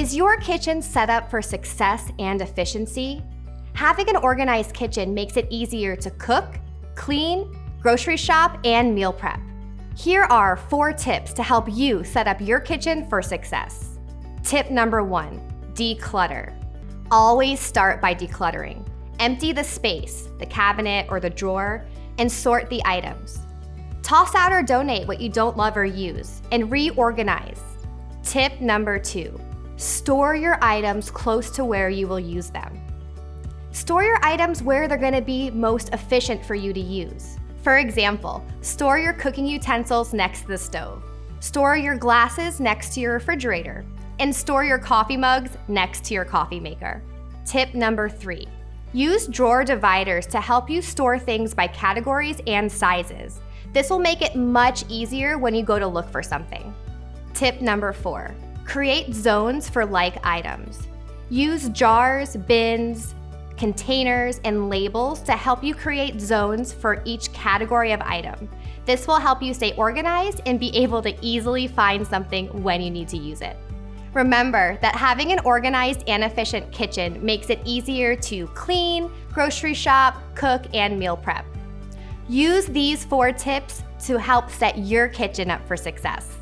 Is your kitchen set up for success and efficiency? Having an organized kitchen makes it easier to cook, clean, grocery shop, and meal prep. Here are 4 tips to help you set up your kitchen for success. Tip number 1, declutter. Always start by decluttering. Empty the space, the cabinet or the drawer, and sort the items. Toss out or donate what you don't love or use, and reorganize. Tip number 2, store your items close to where you will use them. Store your items where they're going to be most efficient for you to use. For example, store your cooking utensils next to the stove, store your glasses next to your refrigerator, and store your coffee mugs next to your coffee maker. Tip number 3, use drawer dividers to help you store things by categories and sizes. This will make it much easier when you go to look for something. Tip number 4, create zones for like items. Use jars, bins, containers, and labels to help you create zones for each category of item. This will help you stay organized and be able to easily find something when you need to use it. Remember that having an organized and efficient kitchen makes it easier to clean, grocery shop, cook, and meal prep. Use these 4 tips to help set your kitchen up for success.